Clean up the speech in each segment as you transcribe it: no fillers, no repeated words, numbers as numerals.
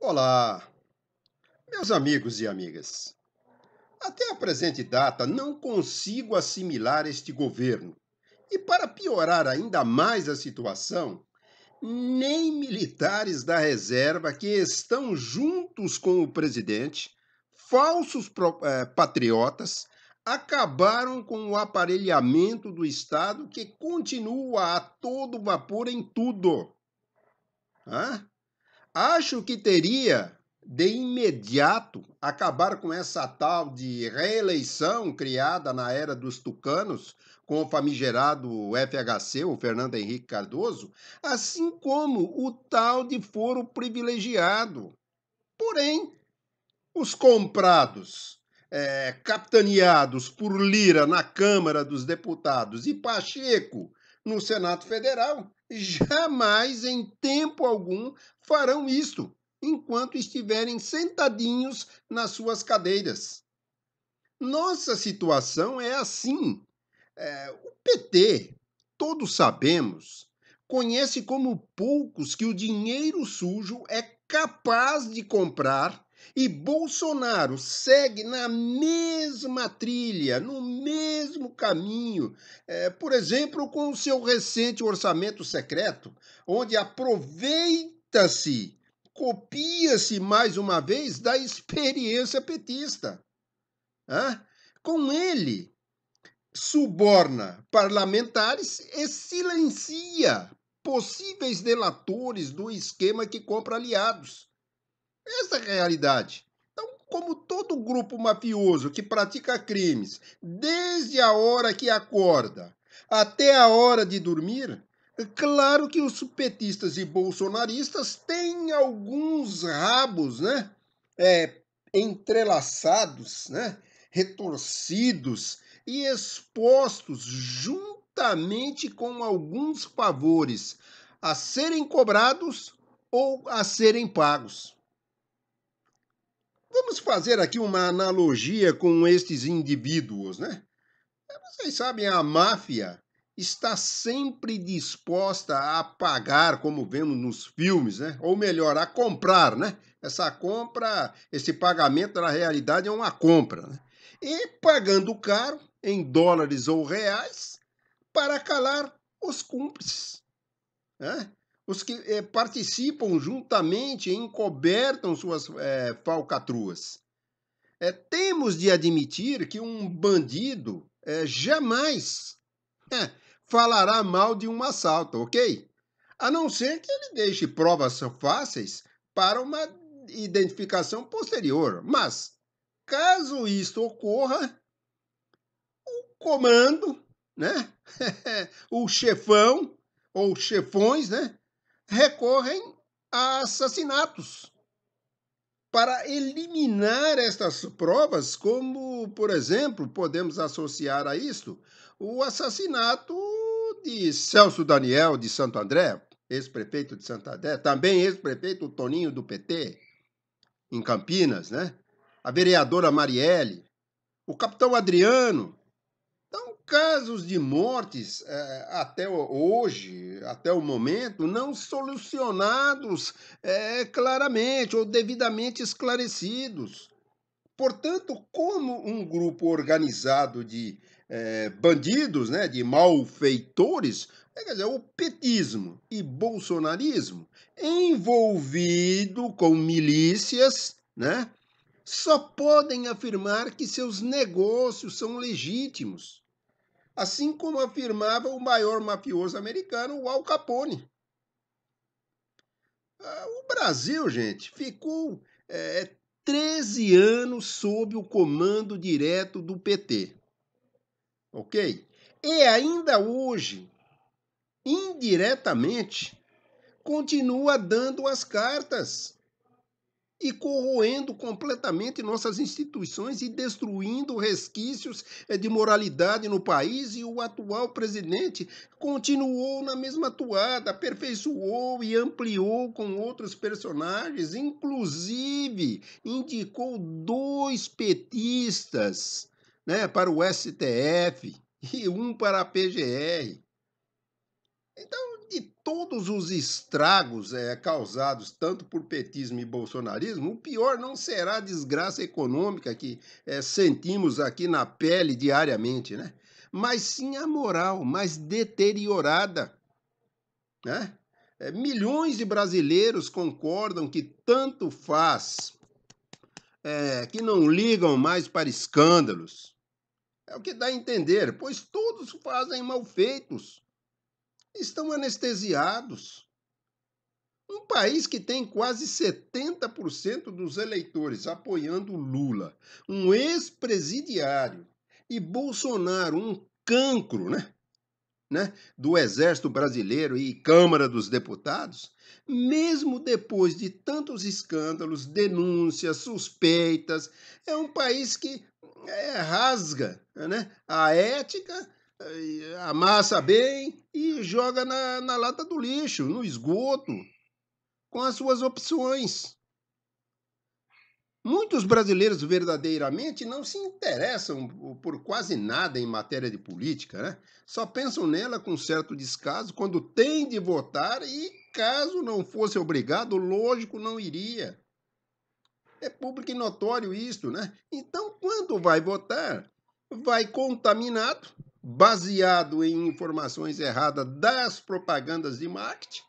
Olá, meus amigos e amigas. Até a presente data, não consigo assimilar este governo. E para piorar ainda mais a situação, nem militares da reserva que estão juntos com o presidente, falsos patriotas, acabaram com o aparelhamento do Estado que continua a todo vapor em tudo. Hã? Acho que teria de imediato acabar com essa tal de reeleição criada na era dos tucanos com o famigerado FHC, o Fernando Henrique Cardoso, assim como o tal de foro privilegiado. Porém, os comprados, capitaneados por Lira na Câmara dos Deputados e Pacheco no Senado Federal, jamais em tempo algum farão isto, enquanto estiverem sentadinhos nas suas cadeiras. Nossa situação é assim. O PT, todos sabemos, conhece como poucos que o dinheiro sujo é capaz de comprar e Bolsonaro segue na mesma trilha, no mesmo caminho, por exemplo, com o seu recente orçamento secreto, onde aproveita-se, copia-se mais uma vez da experiência petista. Hã? Com ele, suborna parlamentares e silencia possíveis delatores do esquema que compra aliados. Essa é a realidade. Então, como todo grupo mafioso que pratica crimes, desde a hora que acorda até a hora de dormir, é claro que os petistas e bolsonaristas têm alguns rabos, né? É, entrelaçados, né? Retorcidos e expostos juntamente com alguns favores a serem cobrados ou a serem pagos. Vamos fazer aqui uma analogia com estes indivíduos, né? Vocês sabem, a máfia está sempre disposta a pagar, como vemos nos filmes, né? Ou melhor, a comprar, né? Essa compra, esse pagamento na realidade é uma compra, né? E pagando caro, em dólares ou reais, para calar os cúmplices, né? Os que participam juntamente e encobertam suas falcatruas. Temos de admitir que um bandido jamais falará mal de um assalto, ok? A não ser que ele deixe provas fáceis para uma identificação posterior. Mas, caso isto ocorra, o comando, né? O chefão ou chefões, né? Recorrem a assassinatos para eliminar estas provas, como, por exemplo, podemos associar a isto o assassinato de Celso Daniel de Santo André, ex-prefeito de Santo André, também ex-prefeito Toninho do PT, em Campinas, né? A vereadora Marielle, o capitão Adriano. Então, casos de mortes até hoje, até o momento, não solucionados claramente ou devidamente esclarecidos. Portanto, como um grupo organizado de bandidos, né, de malfeitores, quer dizer, o petismo e bolsonarismo, envolvido com milícias, né, só podem afirmar que seus negócios são legítimos, assim como afirmava o maior mafioso americano, o Al Capone. O Brasil, gente, ficou 13 anos sob o comando direto do PT, ok? E ainda hoje, indiretamente, continua dando as cartas e corroendo completamente nossas instituições e destruindo resquícios de moralidade no país, e o atual presidente continuou na mesma toada, aperfeiçoou e ampliou com outros personagens, inclusive indicou dois petistas, né, para o STF e um para a PGR. Então, de todos os estragos causados tanto por petismo e bolsonarismo, o pior não será a desgraça econômica que sentimos aqui na pele diariamente, né? Mas sim a moral mais deteriorada, né? Milhões de brasileiros concordam que tanto faz, que não ligam mais para escândalos. É o que dá a entender, pois todos fazem mal feitos, estão anestesiados. Um país que tem quase 70% dos eleitores apoiando Lula, um ex-presidiário, e Bolsonaro, um cancro, do Exército Brasileiro e Câmara dos Deputados, mesmo depois de tantos escândalos, denúncias, suspeitas, é um país que rasga, a ética, amassa bem e joga na lata do lixo, no esgoto, com as suas opções. Muitos brasileiros verdadeiramente não se interessam por quase nada em matéria de política, né? Só pensam nela com certo descaso quando tem de votar e, caso não fosse obrigado, lógico, não iria. É público e notório isto, né? Então, quando vai votar, vai contaminado, baseado em informações erradas das propagandas de marketing,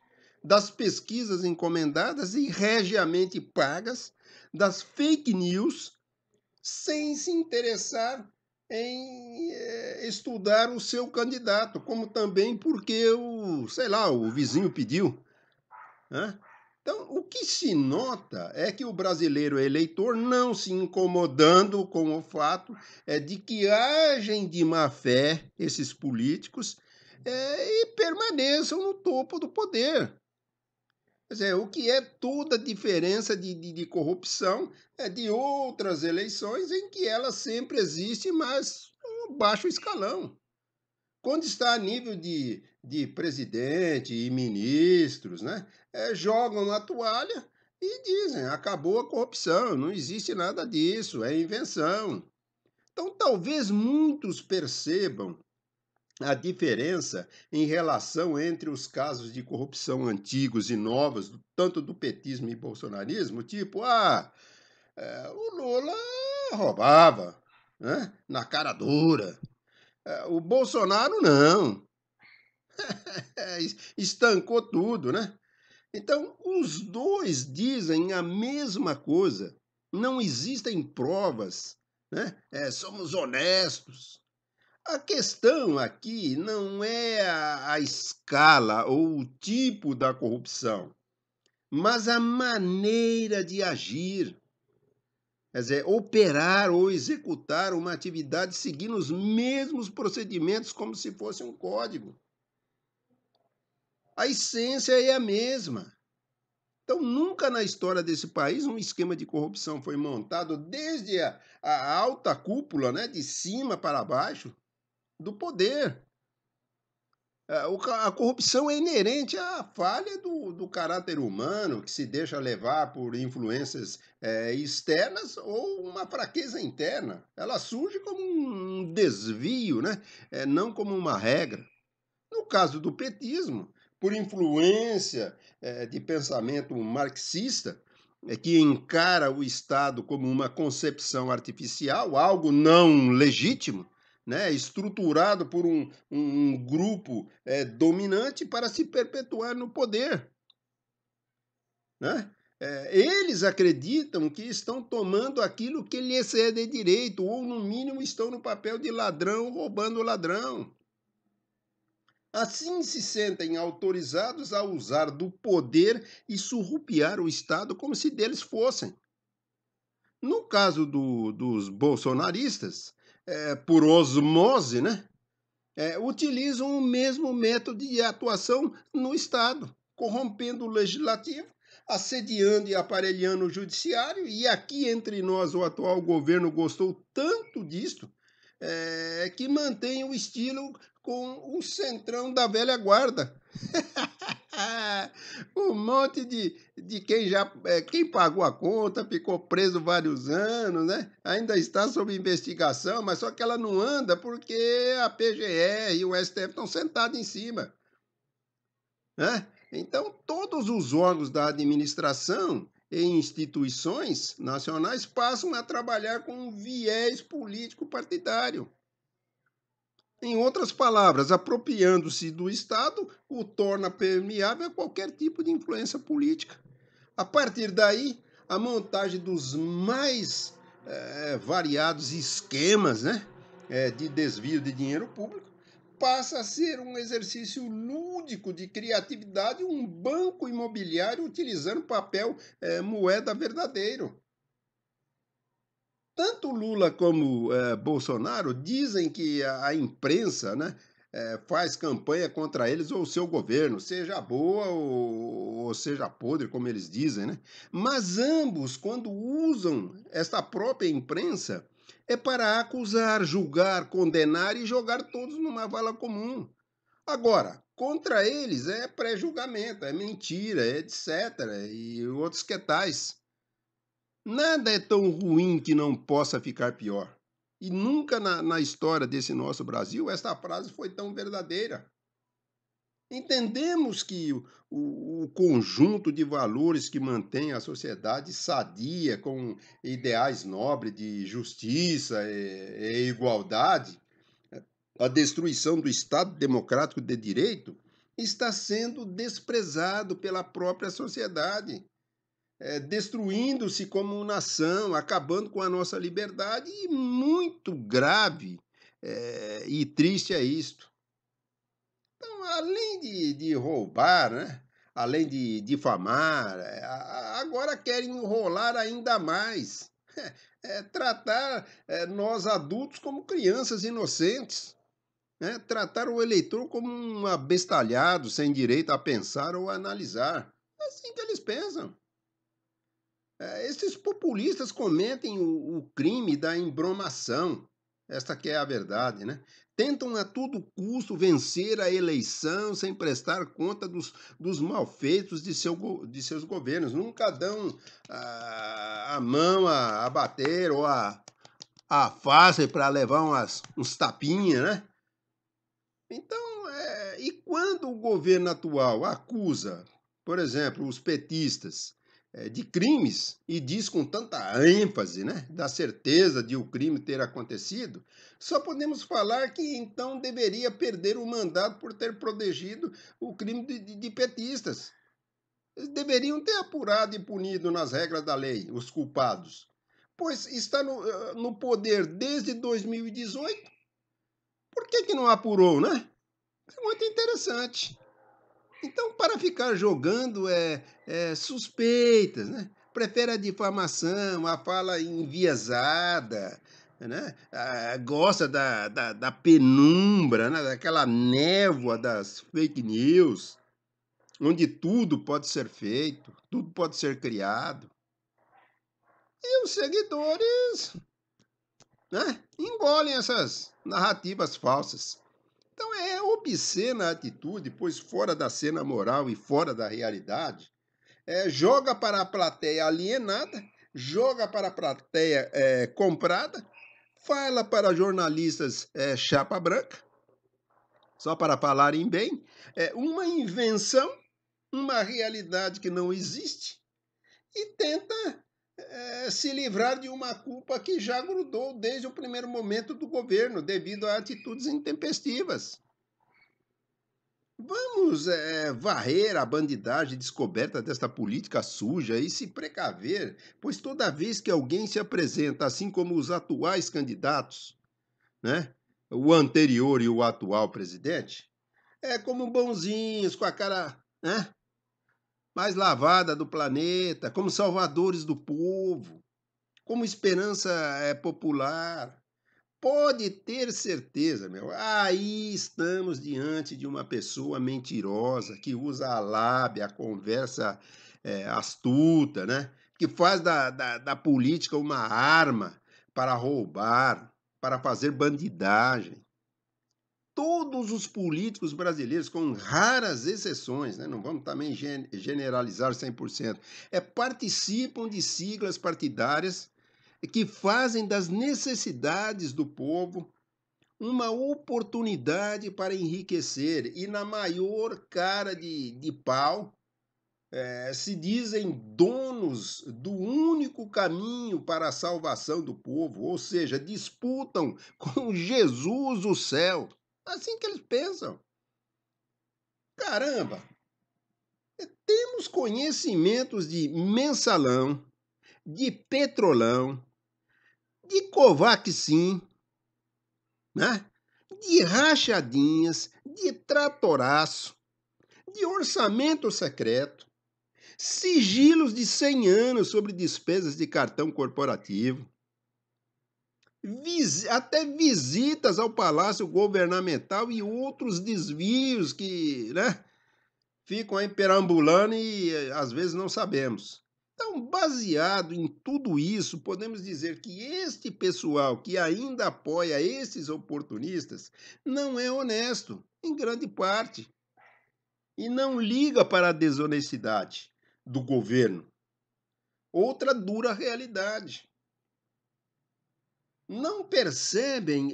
das pesquisas encomendadas e regiamente pagas, das fake news, sem se interessar em estudar o seu candidato, como também porque o vizinho pediu, né? Então, o que se nota é que o brasileiro eleitor não se incomodando com o fato de que agem de má fé esses políticos e permaneçam no topo do poder. Quer dizer, o que é toda a diferença de corrupção de outras eleições em que ela sempre existe, mas um baixo escalão. Quando está a nível de presidente e ministros, né, jogam a toalha e dizem: acabou a corrupção, não existe nada disso, é invenção. Então, talvez muitos percebam a diferença em relação entre os casos de corrupção antigos e novos, tanto do petismo e bolsonarismo, tipo, o Lula roubava, né, na cara dura. O Bolsonaro não. Estancou tudo, né? Então, os dois dizem a mesma coisa. Não existem provas, né? Somos honestos. A questão aqui não é a escala ou o tipo da corrupção, mas a maneira de agir. Quer dizer, operar ou executar uma atividade seguindo os mesmos procedimentos como se fosse um código. A essência é a mesma. Então, nunca na história desse país um esquema de corrupção foi montado desde a alta cúpula, né, de cima para baixo, do poder. A corrupção é inerente à falha do caráter humano, que se deixa levar por influências externas ou uma fraqueza interna. Ela surge como um desvio, né, não como uma regra. No caso do petismo, por influência de pensamento marxista, que encara o Estado como uma concepção artificial, algo não legítimo, né, estruturado por um grupo dominante para se perpetuar no poder. Né? Eles acreditam que estão tomando aquilo que lhes é de direito, ou no mínimo estão no papel de ladrão, roubando o ladrão. Assim se sentem autorizados a usar do poder e surrupiar o Estado como se deles fossem. No caso dos bolsonaristas, por osmose, né, utilizam o mesmo método de atuação no Estado, corrompendo o legislativo, assediando e aparelhando o judiciário, e aqui entre nós o atual governo gostou tanto disto, que mantém o estilo com o centrão da velha guarda. Um monte de quem pagou a conta, ficou preso vários anos, né? Ainda está sob investigação, mas só que ela não anda porque a PGR e o STF estão sentados em cima. né? Então, todos os órgãos da administração e instituições nacionais passam a trabalhar com um viés político partidário. Em outras palavras, apropriando-se do Estado, o torna permeável a qualquer tipo de influência política. A partir daí, a montagem dos mais variados esquemas, né, de desvio de dinheiro público passa a ser um exercício lúdico de criatividade, um banco imobiliário utilizando papel moeda verdadeiro. Tanto Lula como Bolsonaro dizem que a imprensa, né, faz campanha contra eles ou o seu governo, seja boa ou seja podre, como eles dizem, né? Mas ambos, quando usam esta própria imprensa, é para acusar, julgar, condenar e jogar todos numa vala comum. Agora, contra eles é pré-julgamento, é mentira, etc. E outros que tais. Nada é tão ruim que não possa ficar pior. E nunca na história desse nosso Brasil esta frase foi tão verdadeira. Entendemos que o conjunto de valores que mantém a sociedade sadia, com ideais nobres de justiça e igualdade, a destruição do Estado democrático de direito, está sendo desprezado pela própria sociedade, destruindo-se como nação, acabando com a nossa liberdade, e muito grave e triste é isto. Então, além de roubar, né? Além de difamar, agora querem enrolar ainda mais, tratar nós adultos como crianças inocentes, né? Tratar o eleitor como um abestalhado sem direito a pensar ou a analisar. É assim que eles pensam. Esses populistas cometem o crime da embromação, esta que é a verdade, né? Tentam a todo custo vencer a eleição sem prestar conta dos malfeitos de seus governos. Nunca dão a mão a bater ou a face para levar uns tapinhas, né? Então, e quando o governo atual acusa, por exemplo, os petistas de crimes e diz com tanta ênfase, né, da certeza de o crime ter acontecido, só podemos falar que então deveria perder o mandato por ter protegido o crime de petistas. Eles deveriam ter apurado e punido nas regras da lei os culpados, pois está no poder desde 2018. Por que não apurou, né? É muito interessante. Então, para ficar jogando suspeitas, né? Prefere a difamação, a fala enviesada, né? Gosta da penumbra, né? Daquela névoa das fake news, onde tudo pode ser feito, tudo pode ser criado. E os seguidores, né? Engolem essas narrativas falsas. Então é obscena a atitude, pois fora da cena moral e fora da realidade, joga para a plateia alienada, joga para a plateia comprada, fala para jornalistas chapa branca, só para falarem bem, uma invenção, uma realidade que não existe, e tenta se livrar de uma culpa que já grudou desde o primeiro momento do governo, devido a atitudes intempestivas. Vamos varrer a bandidagem descoberta desta política suja e se precaver, pois toda vez que alguém se apresenta, assim como os atuais candidatos, né, o anterior e o atual presidente, é como bonzinhos, com a cara, né, mais lavada do planeta, como salvadores do povo, como esperança popular. Pode ter certeza, meu. Aí estamos diante de uma pessoa mentirosa que usa a lábia, a conversa astuta, né? Que faz da política uma arma para roubar, para fazer bandidagem. Todos os políticos brasileiros, com raras exceções, né? Não vamos também generalizar 100%, participam de siglas partidárias que fazem das necessidades do povo uma oportunidade para enriquecer e, na maior cara de pau, se dizem donos do único caminho para a salvação do povo, ou seja, disputam com Jesus o céu. Assim que eles pensam. Caramba, temos conhecimentos de mensalão, de petrolão, de Covaxin, né? De rachadinhas, de tratoraço, de orçamento secreto, sigilos de 100 anos sobre despesas de cartão corporativo, até visitas ao Palácio Governamental e outros desvios que, né, ficam aí perambulando e às vezes não sabemos. Então, baseado em tudo isso, podemos dizer que este pessoal que ainda apoia esses oportunistas não é honesto, em grande parte, e não liga para a desonestidade do governo. Outra dura realidade. Não percebem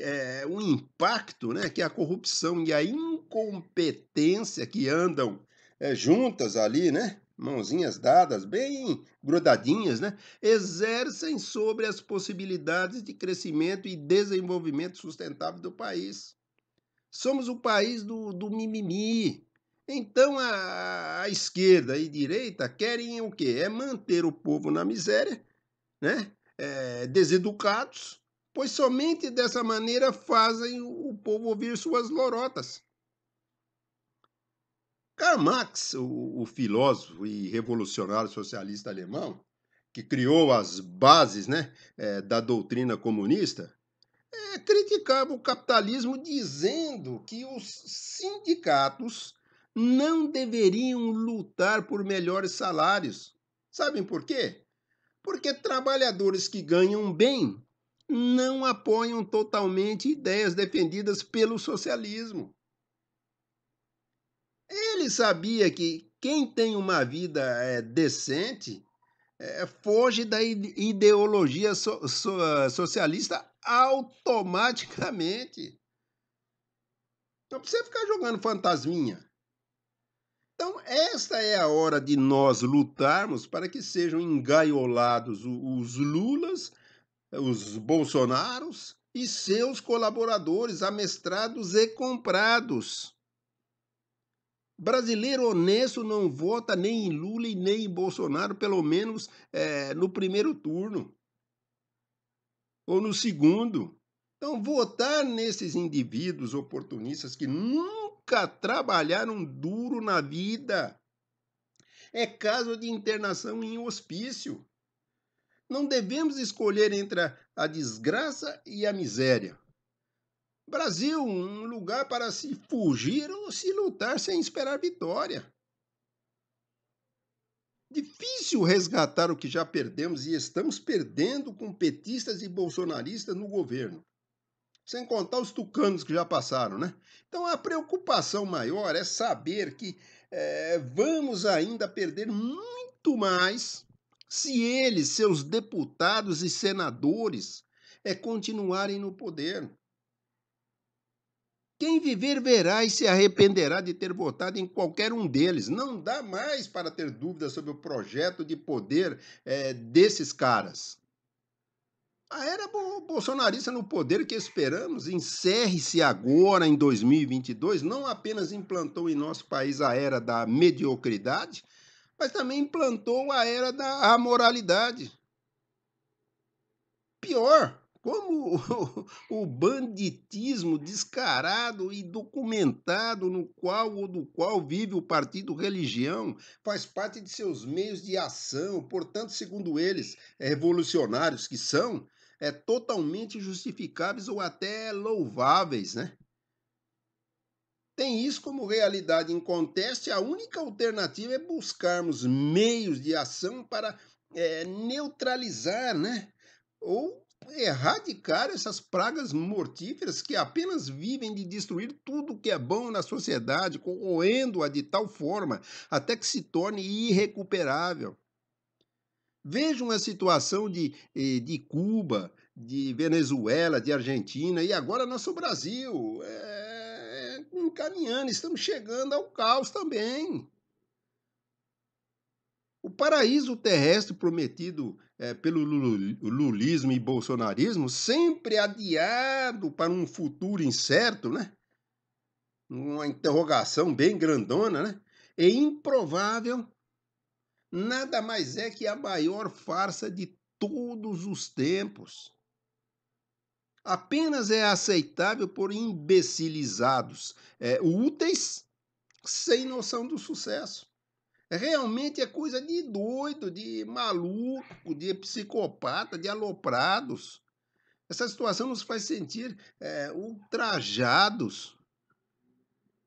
o impacto, né, que a corrupção e a incompetência que andam juntas ali, né, mãozinhas dadas, bem grudadinhas, né, exercem sobre as possibilidades de crescimento e desenvolvimento sustentável do país. Somos o país do mimimi. Então a esquerda e a direita querem o quê? É manter o povo na miséria, né? Deseducados, pois somente dessa maneira fazem o povo ouvir suas lorotas. Karl Marx, o filósofo e revolucionário socialista alemão, que criou as bases, né, da doutrina comunista, criticava o capitalismo dizendo que os sindicatos não deveriam lutar por melhores salários. Sabem por quê? Porque trabalhadores que ganham bem não apoiam totalmente ideias defendidas pelo socialismo. Ele sabia que quem tem uma vida decente foge da ideologia socialista automaticamente. Não precisa ficar jogando fantasminha. Então, esta é a hora de nós lutarmos para que sejam engaiolados os Lulas, os Bolsonaros e seus colaboradores amestrados e comprados. Brasileiro honesto não vota nem em Lula e nem em Bolsonaro, pelo menos no primeiro turno ou no segundo. Então, votar nesses indivíduos oportunistas que nunca trabalharam duro na vida é caso de internação em hospício. Não devemos escolher entre a desgraça e a miséria. Brasil, um lugar para se fugir ou se lutar sem esperar vitória. Difícil resgatar o que já perdemos e estamos perdendo com petistas e bolsonaristas no governo. Sem contar os tucanos que já passaram, né? Então a preocupação maior é saber que vamos ainda perder muito mais se eles, seus deputados e senadores, continuarem no poder. Quem viver verá e se arrependerá de ter votado em qualquer um deles. Não dá mais para ter dúvidas sobre o projeto de poder desses caras. A era bolsonarista no poder que esperamos encerre-se agora em 2022, não apenas implantou em nosso país a era da mediocridade, mas também implantou a era da amoralidade. Pior, como o banditismo descarado e documentado no qual ou do qual vive o partido religião faz parte de seus meios de ação, portanto, segundo eles, revolucionários que são, totalmente justificáveis ou até louváveis, né? Tem isso como realidade inconteste, a única alternativa é buscarmos meios de ação para neutralizar, né? Ou erradicar essas pragas mortíferas que apenas vivem de destruir tudo que é bom na sociedade, corroendo-a de tal forma até que se torne irrecuperável. Vejam a situação de Cuba, de Venezuela, de Argentina e agora nosso Brasil. Encaminhando, estamos chegando ao caos também. O paraíso terrestre prometido pelo lulismo e bolsonarismo, sempre adiado para um futuro incerto, né? Uma interrogação bem grandona, né? E improvável, nada mais é que a maior farsa de todos os tempos. Apenas é aceitável por imbecilizados, úteis, sem noção do sucesso. Realmente é coisa de doido, de maluco, de psicopata, de aloprados. Essa situação nos faz sentir ultrajados.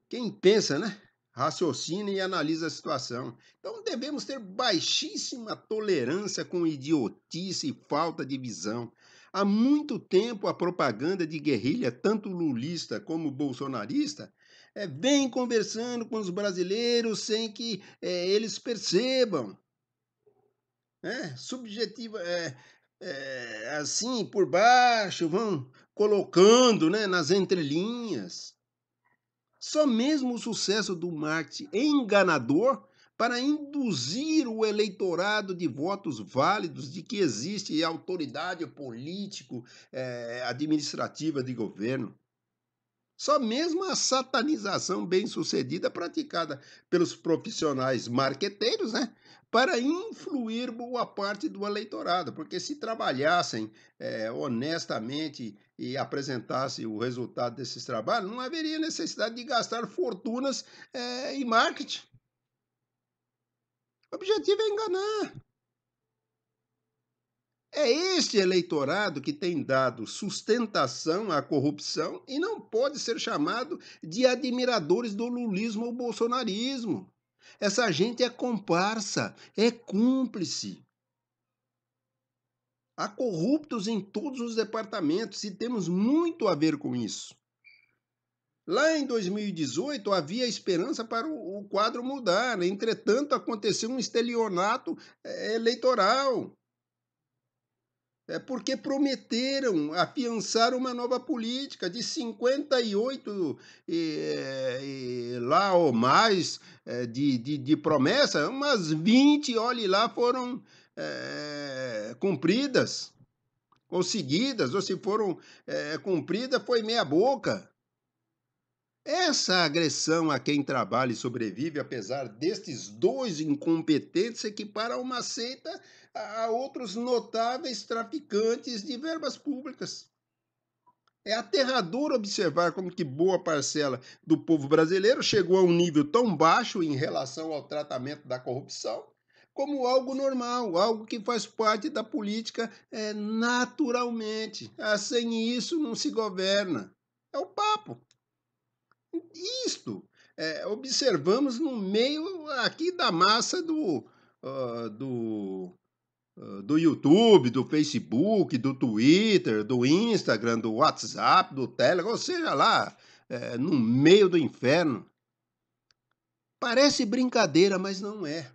Quem pensa, né? Raciocina e analisa a situação. Então devemos ter baixíssima tolerância com idiotice e falta de visão. Há muito tempo a propaganda de guerrilha, tanto lulista como bolsonarista, vem conversando com os brasileiros sem que eles percebam. Subjetiva, assim, por baixo, vão colocando, né, nas entrelinhas. Só mesmo o sucesso do marketing enganador para induzir o eleitorado de votos válidos de que existe autoridade político, administrativa de governo. Só mesmo a satanização bem-sucedida praticada pelos profissionais marqueteiros, né, para influir boa parte do eleitorado, porque se trabalhassem honestamente e apresentassem o resultado desses trabalhos, não haveria necessidade de gastar fortunas em marketing. O objetivo é enganar. É este eleitorado que tem dado sustentação à corrupção e não pode ser chamado de admiradores do lulismo ou bolsonarismo. Essa gente é comparsa, é cúmplice. Há corruptos em todos os departamentos e temos muito a ver com isso. Lá em 2018 havia esperança para o quadro mudar, entretanto aconteceu um estelionato eleitoral. Porque prometeram afiançar uma nova política de 58 lá ou mais de promessa, umas 20, olhe lá, foram cumpridas, ou seguidas, ou se foram cumpridas, foi meia boca. Essa agressão a quem trabalha e sobrevive, apesar destes dois incompetentes, se equipara a uma seita a outros notáveis traficantes de verbas públicas. É aterrador observar como que boa parcela do povo brasileiro chegou a um nível tão baixo em relação ao tratamento da corrupção, como algo normal, algo que faz parte da política naturalmente. Sem isso não se governa. É o papo. Isto observamos no meio aqui da massa do YouTube, do Facebook, do Twitter, do Instagram, do WhatsApp, do Telegram, ou seja lá, no meio do inferno. Parece brincadeira, mas não é.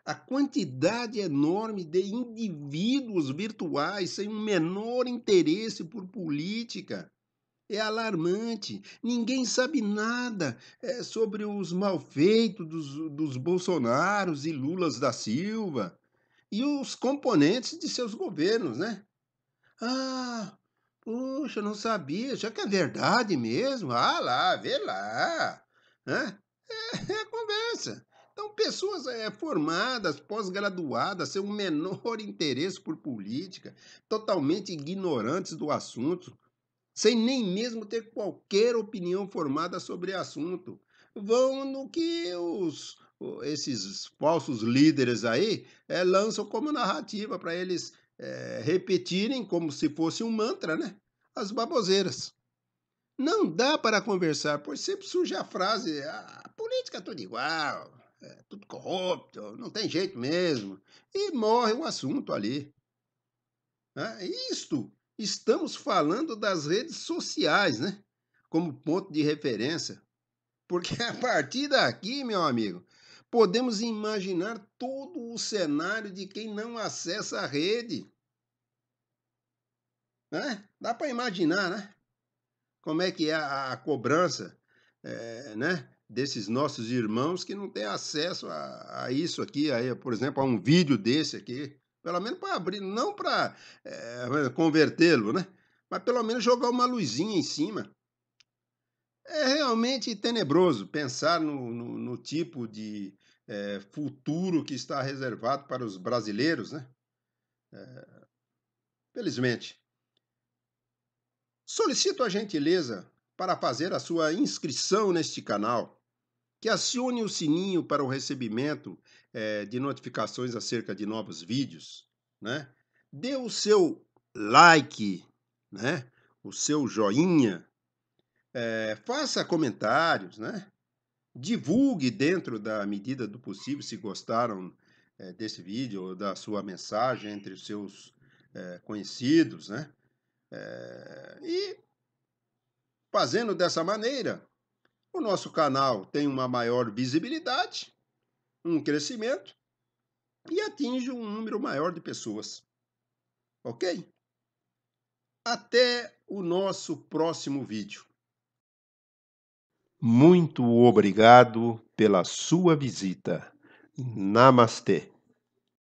A quantidade enorme de indivíduos virtuais sem um menor interesse por política é alarmante. Ninguém sabe nada sobre os malfeitos dos Bolsonaros e Lulas da Silva e os componentes de seus governos, né? Ah, puxa, não sabia. Já que é verdade mesmo? Ah lá, vê lá. Né? É a conversa. Então, pessoas formadas, pós-graduadas, sem o menor interesse por política, totalmente ignorantes do assunto, sem nem mesmo ter qualquer opinião formada sobre o assunto. Vão no que esses falsos líderes aí lançam como narrativa para eles repetirem como se fosse um mantra, né? As baboseiras. Não dá para conversar, pois sempre surge a frase: a política é tudo igual, é tudo corrupto, não tem jeito mesmo. E morre o assunto ali. Isto, estamos falando das redes sociais, né? Como ponto de referência. Porque a partir daqui, meu amigo, podemos imaginar todo o cenário de quem não acessa a rede. né? Dá para imaginar, né? Como é que é a cobrança, né? Desses nossos irmãos que não têm acesso a isso aqui, aí, por exemplo, a um vídeo desse aqui. Pelo menos para abrir, não para convertê-lo, né? Mas pelo menos jogar uma luzinha em cima. É realmente tenebroso pensar no tipo de futuro que está reservado para os brasileiros, né? Felizmente. Solicito a gentileza para fazer a sua inscrição neste canal, que acione o sininho para o recebimento de notificações acerca de novos vídeos, né? Dê o seu like, né? O seu joinha, faça comentários, né? Divulgue dentro da medida do possível se gostaram desse vídeo ou da sua mensagem entre os seus conhecidos, né? E fazendo dessa maneira, o nosso canal tem uma maior visibilidade, um crescimento e atinge um número maior de pessoas. Ok? Até o nosso próximo vídeo. Muito obrigado pela sua visita. Namastê.